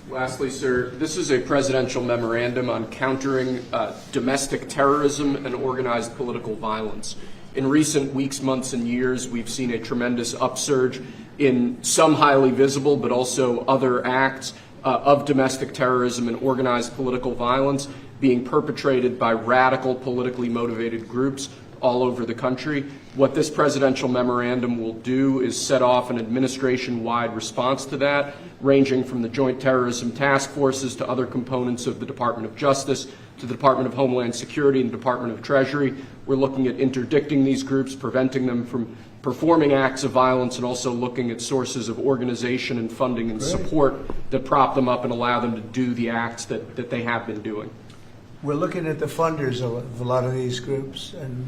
Lastly, sir, this is a presidential memorandum on countering domestic terrorism and organized political violence. In recent weeks, months, and years, we've seen a tremendous upsurge in some highly visible but also other acts of domestic terrorism and organized political violence being perpetrated by radical, politically motivated groups all over the country. What this presidential memorandum will do is set off an administration-wide response to that, ranging from the Joint Terrorism Task Forces to other components of the Department of Justice, to the Department of Homeland Security and the Department of Treasury. We're looking at interdicting these groups, preventing them from performing acts of violence, and also looking at sources of organization and funding and support that prop them up and allow them to do the acts that they have been doing. We're looking at the funders of a lot of these groups, and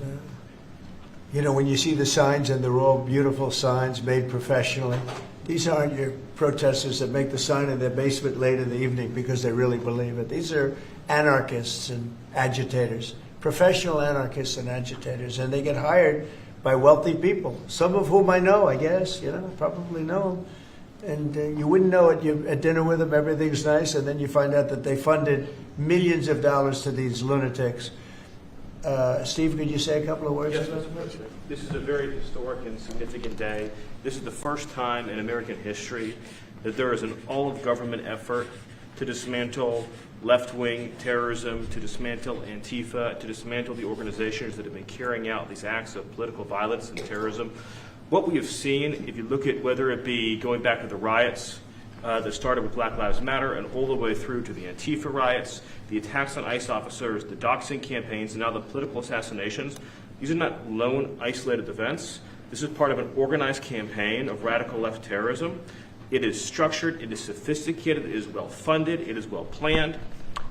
you know, when you see the signs, and they're all beautiful signs made professionally, these aren't your protesters that make the sign in their basement late in the evening because they really believe it. These are anarchists and agitators, professional anarchists and agitators, and they get hired by wealthy people, some of whom I know, I guess, you know, probably know them. And you wouldn't know it. You're at dinner with them, everything's nice, and then you find out that they funded millions of dollars to these lunatics. Steve, could you say a couple of words? Yes, Mr. President. This is a very historic and significant day. This is the first time in American history that there is an all-of-government effort to dismantle left-wing terrorism, to dismantle Antifa, to dismantle the organizations that have been carrying out these acts of political violence and terrorism. What we have seen, if you look at whether it be going back to the riots that started with Black Lives Matter and all the way through to the Antifa riots, the attacks on ICE officers, the doxing campaigns, and now the political assassinations, these are not lone, isolated events. This is part of an organized campaign of radical left terrorism. It is structured, it is sophisticated, it is well-funded, it is well-planned.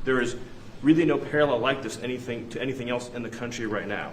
There is really no parallel like this to anything else in the country right now.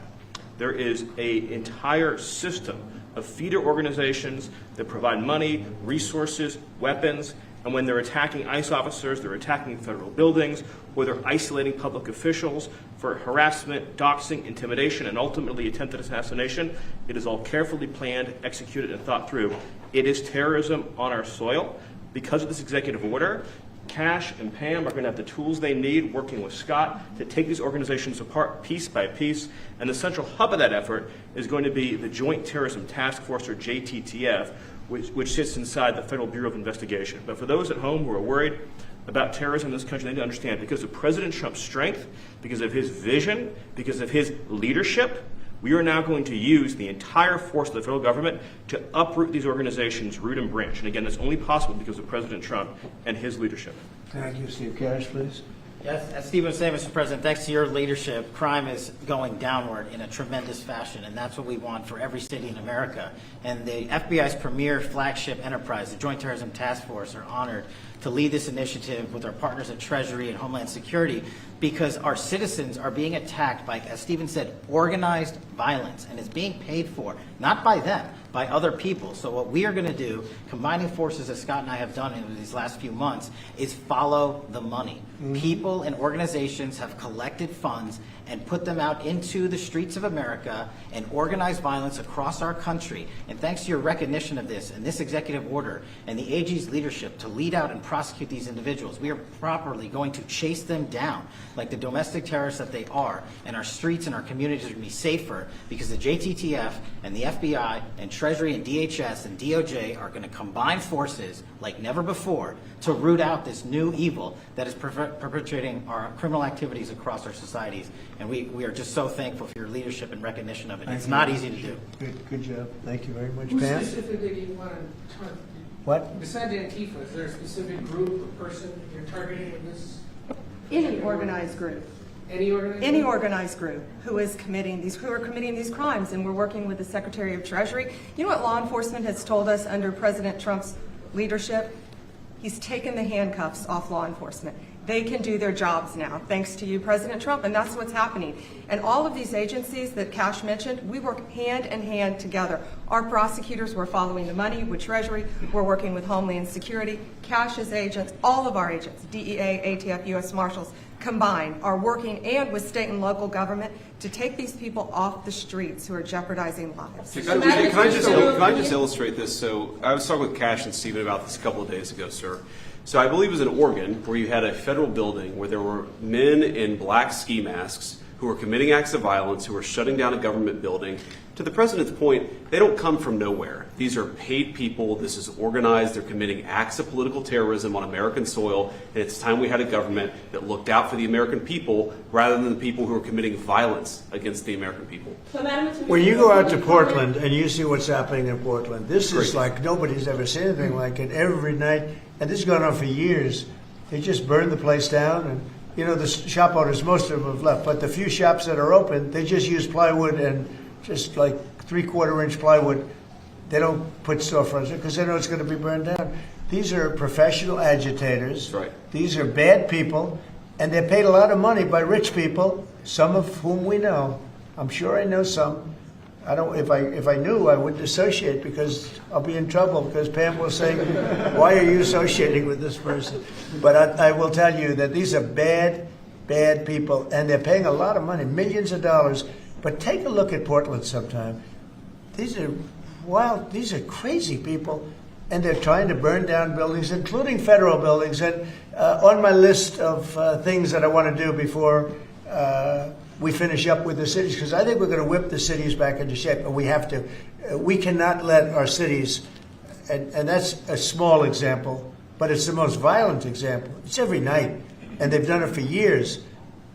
There is an entire system of feeder organizations that provide money, resources, weapons, and And when they're attacking ICE officers, they're attacking federal buildings, or they're isolating public officials for harassment, doxing, intimidation, and ultimately attempted assassination, it is all carefully planned, executed, and thought through. It is terrorism on our soil. Because of this executive order, Cash and Pam are going to have the tools they need, working with Scott, to take these organizations apart piece by piece. And the central hub of that effort is going to be the Joint Terrorism Task Force, or JTTF, which sits inside the Federal Bureau of Investigation. But for those at home who are worried about terrorism in this country, they need to understand, because of President Trump's strength, because of his vision, because of his leadership, we are now going to use the entire force of the federal government to uproot these organizations root and branch. And again, that's only possible because of President Trump and his leadership. Thank you. Steve Cash, please. Yes, as Steve was saying, Mr. President, thanks to your leadership, crime is going downward in a tremendous fashion, and that's what we want for every city in America. And the FBI's premier flagship enterprise, the Joint Terrorism Task Force, are honored to lead this initiative with our partners at Treasury and Homeland Security, because our citizens are being attacked by, as Stephen said, organized violence, and it's being paid for, not by them, by other people. So what we are going to do, combining forces as Scott and I have done in these last few months, is follow the money. People and organizations have collected funds and put them out into the streets of America and organized violence across our country. And thanks to your recognition of this and this executive order and the AG's leadership to lead out and prosecute these individuals, we are properly going to chase them down like the domestic terrorists that they are. And our streets and our communities are going to be safer because the JTTF and the FBI and Treasury and DHS and DOJ are going to combine forces like never before to root out this new evil that is perpetrating our criminal activities across our societies. And we are just so thankful for your leadership and recognition of it. It's not easy to do. Good job. Thank you very much. Who Pam? specifically do you want to target? What? Besides Antifa, is there a specific group or person you're targeting with this? Any organized group. Any organized group who are committing these crimes, and we're working with the Secretary of Treasury. You know what law enforcement has told us under President Trump's leadership? He's taken the handcuffs off law enforcement. They can do their jobs now, thanks to you, President Trump, and that's what's happening. And all of these agencies that Cash mentioned, we work hand in hand together. Our prosecutors were following the money with Treasury. We're working with Homeland Security. Cash's agents, all of our agents, DEA, ATF, U.S. Marshals, combined are working, and with state and local government, to take these people off the streets who are jeopardizing lives. Can I just illustrate this? So I was talking with Cash and Stephen about this a couple of days ago, sir. So I believe it was in Oregon where you had a federal building where there were men in black ski masks who were committing acts of violence, who were shutting down a government building. To the president's point, they don't come from nowhere. These are paid people. This is organized. They're committing acts of political terrorism on American soil. And it's time we had a government that looked out for the American people rather than the people who are committing violence against the American people. When you go out to Portland and you see what's happening in Portland, this is like nobody's ever seen anything like it. Every night, and this has gone on for years. They just burned the place down, and you know the shop owners, most of them have left, but the few shops that are open, they just use plywood and just like 3/4-inch plywood. They don't put storefronts because they know it's going to be burned down. These are professional agitators. Right. These are bad people, and they're paid a lot of money by rich people, some of whom we know. I'm sure I know some. I don't. If I knew, I wouldn't associate because I'll be in trouble because Pam will say, "Why are you associating with this person?" But I will tell you that these are bad people, and they're paying a lot of money, millions of dollars. But take a look at Portland sometime. These are wild. These are crazy people, and they're trying to burn down buildings, including federal buildings. And on my list of things that I want to do before we finish up with the cities, because I think we're going to whip the cities back into shape, and we have to. We cannot let our cities, and that's a small example, but it's the most violent example. It's every night, and they've done it for years.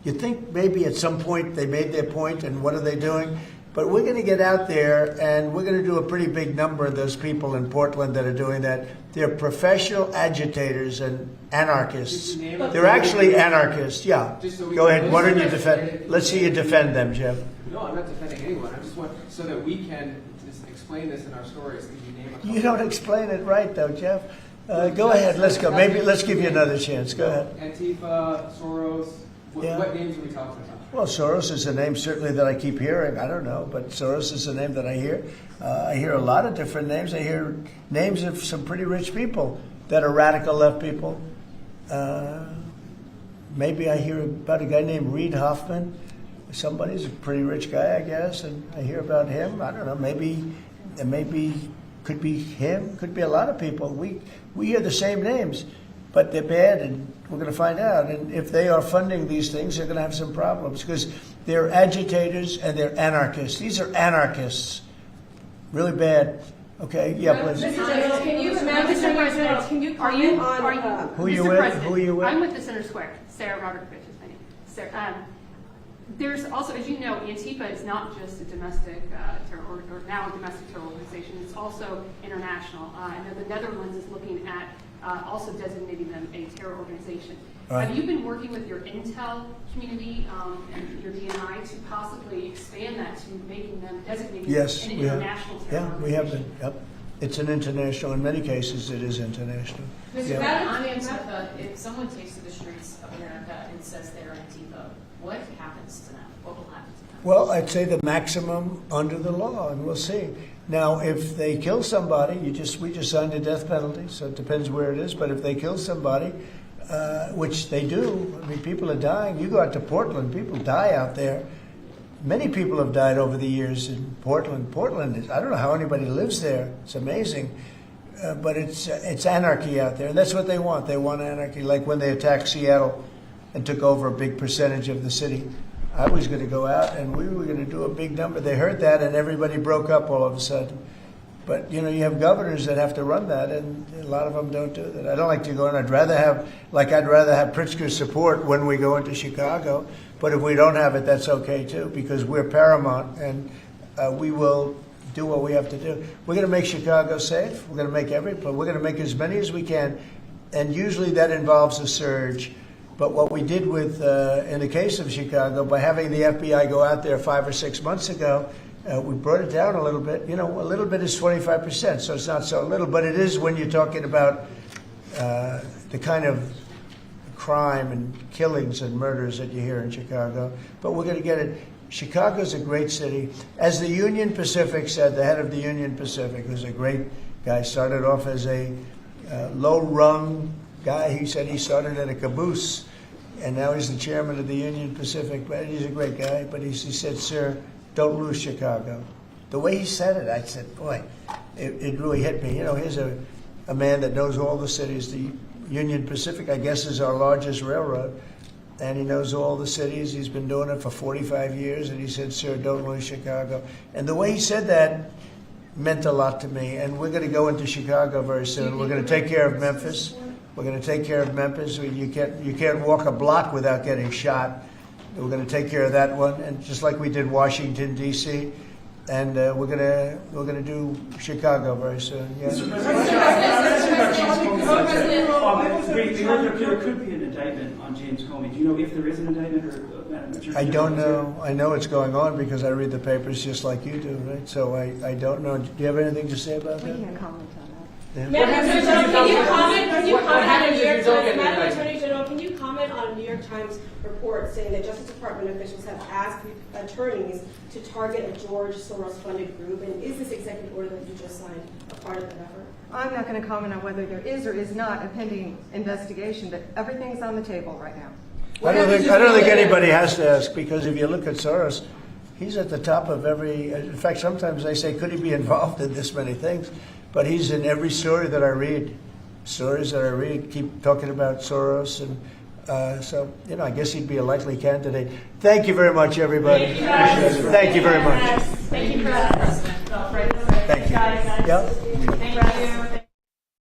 You think maybe at some point they made their point, and what are they doing? But we're going to get out there, and we're going to do a pretty big number of those people in Portland that are doing that. They're professional agitators and anarchists. They're actually anarchists, yeah. Go ahead, why don't you defend? Let's see you defend them, Jeff. No, I'm not defending anyone. I just want, so that we can just explain this in our stories. Could you name a couple? You don't explain it right, though, Jeff. Go ahead, let's go. Maybe let's give you another chance. Go ahead. Antifa, Soros, what names are we talking about? Well, Soros is a name certainly that I keep hearing. I don't know, but Soros is a name that I hear. I hear a lot of different names. I hear names of some pretty rich people. that are radical left people. Maybe I hear about a guy named Reid Hoffman. Somebody's a pretty rich guy, I guess, and I hear about him. I don't know. Maybe could be him. Could be a lot of people. We hear the same names, but they're bad, and we're going to find out. And if they are funding these things, they're going to have some problems because they're agitators and they're anarchists. These are anarchists. Really bad. Okay, yeah, please. Mr. General, can you, Mr. President, can you comment on Who are you with? Who are you with? I'm with the Center Square. Sarah Rodriguez is my name. Sarah, there's also, as you know, Antifa is not just a domestic terror, or now a domestic terror organization. It's also international. I know the Netherlands is looking at also designating them a terror organization. Right. Have you been working with your intel community and your DNI to possibly expand that to making them designated an international terror organization? Yeah, we have been. Yep. It's an international. In many cases, it is international. Mr. President, on Antifa, if someone takes to the streets of America and says they're Antifa, what happens to them? What will happen to them? Well, I'd say the maximum under the law, and we'll see. Now, if they kill somebody, we just signed a death penalty, so it depends where it is. But if they kill somebody, which they do, I mean, people are dying. You go out to Portland, people die out there. Many people have died over the years in Portland. Portland is, I don't know how anybody lives there. It's amazing. But it's anarchy out there, and that's what they want. They want anarchy, like when they attacked Seattle and took over a big percentage of the city. I was going to go out, and we were going to do a big number. They heard that, and everybody broke up all of a sudden. But, you know, you have governors that have to run that, and a lot of them don't do that. I don't like to go in. I'd rather have Pritzker's support when we go into Chicago. But if we don't have it, that's okay, too, because we're paramount, and we will do what we have to do. We're going to make Chicago safe. We're going to make we're going to make as many as we can, and usually that involves a surge. But what we did with, in the case of Chicago, by having the FBI go out there 5 or 6 months ago, we brought it down a little bit. You know, a little bit is 25%, so it's not so little. But it is when you're talking about the kind of crime and killings and murders that you hear in Chicago. But we're going to get it. Chicago's a great city. As the Union Pacific said, the head of the Union Pacific, who's a great guy, started off as a low-rung guy. He said he started at a caboose, and now he's the chairman of the Union Pacific. But he's a great guy. But he said, "Sir, don't lose Chicago." The way he said it, I said, boy, it really hit me. You know, here's a man that knows all the cities. The Union Pacific, I guess, is our largest railroad, and he knows all the cities. He's been doing it for 45 years, and he said, "Sir, don't lose Chicago." And the way he said that meant a lot to me, and we're going to go into Chicago very soon. We're going to take care of Memphis. We're going to take care of Memphis. You can't walk a block without getting shot. We're going to take care of that one, and just like we did Washington D.C., and we're going to do Chicago very soon. Yeah. Mr. President, we heard there could be an indictment on James Comey. Do you know if there is an indictment or? I don't know. I know it's going on because I read the papers just like you do, right? So I don't know. Do you have anything to say about that? We can't comment on that. Yeah. Can you comment on a New York Times? Madam Attorney General, can you comment on a New York Times report saying that Justice Department officials have asked attorneys to target a George Soros-funded group? And is this executive order that you just signed a part of that effort? I'm not going to comment on whether there is or is not a pending investigation, but everything's on the table right now. I don't think anybody has to ask, because if you look at Soros, he's at the top of every. In fact, sometimes they say, could he be involved in this many things? But he's in every story that I read. Stories that I read keep talking about Soros, and so, you know, I guess he'd be a likely candidate. Thank you very much, everybody. Thank you very much. Thank you, President. Thank you. Yeah.